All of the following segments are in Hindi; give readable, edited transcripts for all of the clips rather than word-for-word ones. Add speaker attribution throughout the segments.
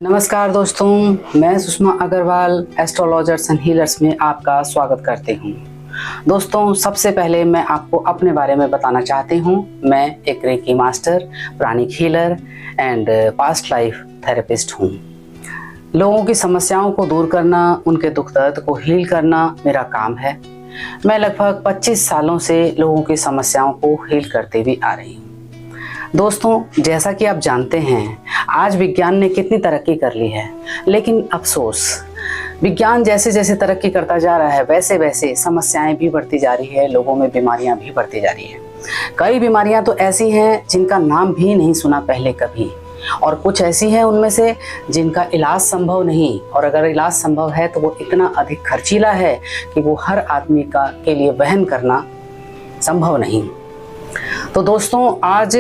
Speaker 1: नमस्कार दोस्तों, मैं Sushma Agrawal astrologers and healers में आपका स्वागत करती हूँ। दोस्तों, सबसे पहले मैं आपको अपने बारे में बताना चाहती हूँ। मैं एक reiki master, pranic healer and past life therapist हूँ। लोगों की समस्याओं को दूर करना, उनके दुख दर्द को हील करना मेरा काम है। मैं लगभग 25 सालों से लोगों की समस्याओं को हील करते हुए आ रही हूँ। दोस्तों, जैसा कि आप जानते हैं, आज विज्ञान ने कितनी तरक्की कर ली है, लेकिन अफसोस विज्ञान जैसे जैसे तरक्की करता जा रहा है वैसे वैसे समस्याएं भी बढ़ती जा रही है, लोगों में बीमारियां भी बढ़ती जा रही है। कई बीमारियां तो ऐसी हैं जिनका नाम भी नहीं सुना पहले कभी, और कुछ ऐसी हैं उनमें से जिनका इलाज संभव नहीं, और अगर इलाज संभव है तो वो इतना अधिक खर्चीला है कि वो हर आदमी के लिए वहन करना संभव नहीं। तो दोस्तों, आज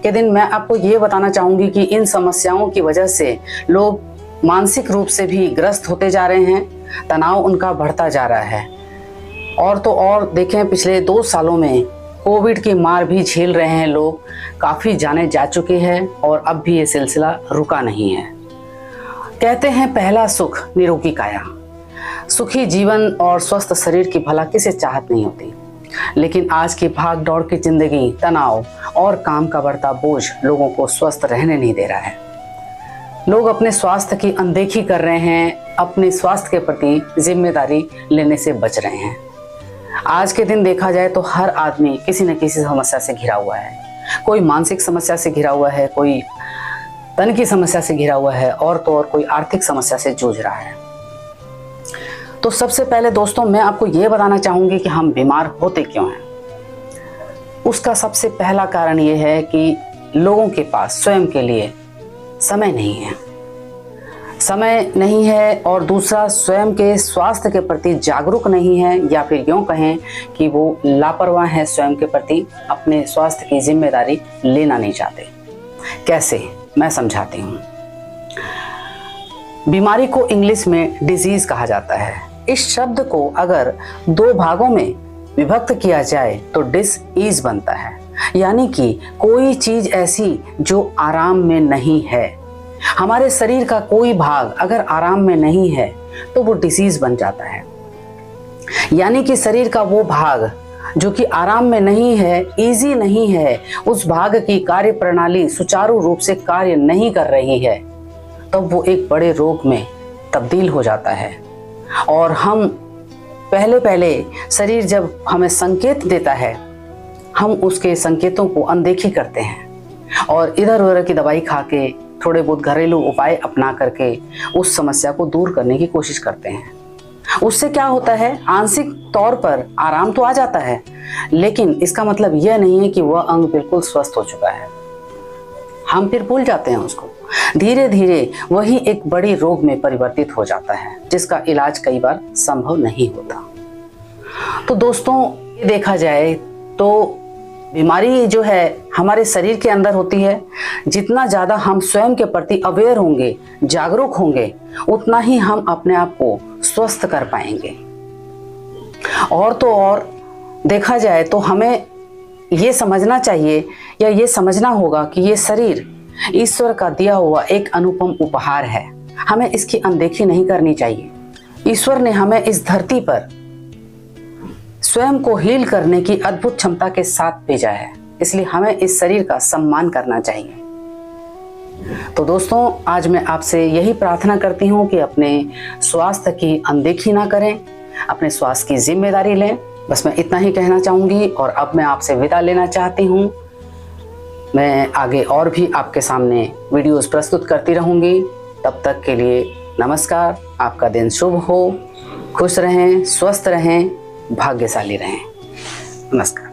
Speaker 1: के दिन मैं आपको ये बताना चाहूँगी कि इन समस्याओं की वजह से लोग मानसिक रूप से भी ग्रस्त होते जा रहे हैं, तनाव उनका बढ़ता जा रहा है। और तो और देखें, पिछले 2 सालों में कोविड की मार भी झेल रहे हैं लोग, काफ़ी जाने जा चुके हैं और अब भी ये सिलसिला रुका नहीं है। कहते हैं पहला सुख निरोगी काया। सुखी जीवन और स्वस्थ शरीर की भला किसे चाहत नहीं होती, लेकिन आज की भाग दौड़ की जिंदगी, तनाव और काम का बढ़ता बोझ लोगों को स्वस्थ रहने नहीं दे रहा है। लोग अपने स्वास्थ्य की अनदेखी कर रहे हैं, अपने स्वास्थ्य के प्रति जिम्मेदारी लेने से बच रहे हैं। आज के दिन देखा जाए तो हर आदमी किसी न किसी समस्या से घिरा हुआ है। कोई मानसिक समस्या से घिरा हुआ है, कोई तन की समस्या से घिरा हुआ है, और तो और कोई आर्थिक समस्या से जूझ रहा है। तो सबसे पहले दोस्तों, मैं आपको ये बताना चाहूँगी कि हम बीमार होते क्यों हैं। उसका सबसे पहला कारण ये है कि लोगों के पास स्वयं के लिए समय नहीं है। समय नहीं है, और दूसरा स्वयं के स्वास्थ्य के प्रति जागरूक नहीं है, या फिर यूँ कहें कि वो लापरवाह है, स्वयं के प्रति अपने स्वास्थ्य की जिम्मेदारी लेना नहीं चाहते। कैसे, मैं समझाती हूँ। बीमारी को इंग्लिश में डिजीज कहा जाता है। इस शब्द को अगर 2 भागों में विभक्त किया जाए तो डिस ईज बनता है, यानी कि कोई चीज ऐसी जो आराम में नहीं है। हमारे शरीर का कोई भाग अगर आराम में नहीं है तो वो डिसीज बन जाता है, यानी कि शरीर का वो भाग जो कि आराम में नहीं है, इजी नहीं है, उस भाग की कार्य प्रणाली सुचारू रूप से कार्य नहीं कर रही है, तब वो एक बड़े रोग में तब्दील हो जाता है। और हम पहले शरीर जब हमें संकेत देता है, हम उसके संकेतों को अनदेखी करते हैं और इधर उधर की दवाई खा के, थोड़े बहुत घरेलू उपाय अपना करके उस समस्या को दूर करने की कोशिश करते हैं। उससे क्या होता है, आंशिक तौर पर आराम तो आ जाता है, लेकिन इसका मतलब यह नहीं है कि वह अंग बिल्कुल स्वस्थ हो चुका है। हम फिर भूल जाते हैं उसको। धीरे धीरे वही एक बड़ी रोग में परिवर्तित हो जाता है, जिसका इलाज कई बार संभव नहीं होता। तो दोस्तों, ये देखा जाए तो बीमारी जो है हमारे शरीर के अंदर होती है। जितना ज़्यादा हम स्वयं के प्रति अवेयर होंगे, जागरूक होंगे, उतना ही हम अपने आप को स्वस्थ कर पाएंगे। और तो और देखा जाए तो हमें ये समझना चाहिए, या ये समझना होगा कि ये शरीर ईश्वर का दिया हुआ एक अनुपम उपहार है। हमें इसकी अनदेखी नहीं करनी चाहिए। ईश्वर ने हमें इस धरती पर स्वयं को हील करने की अद्भुत क्षमता के साथ भेजा है, इसलिए हमें इस शरीर का सम्मान करना चाहिए। तो दोस्तों, आज मैं आपसे यही प्रार्थना करती हूँ कि अपने स्वास्थ्य की अनदेखी ना करें, अपने स्वास्थ्य की जिम्मेदारी लें। बस मैं इतना ही कहना चाहूँगी, और अब मैं आपसे विदा लेना चाहती हूँ। मैं आगे और भी आपके सामने वीडियोस प्रस्तुत करती रहूँगी। तब तक के लिए नमस्कार। आपका दिन शुभ हो, खुश रहें, स्वस्थ रहें, भाग्यशाली रहें। नमस्कार।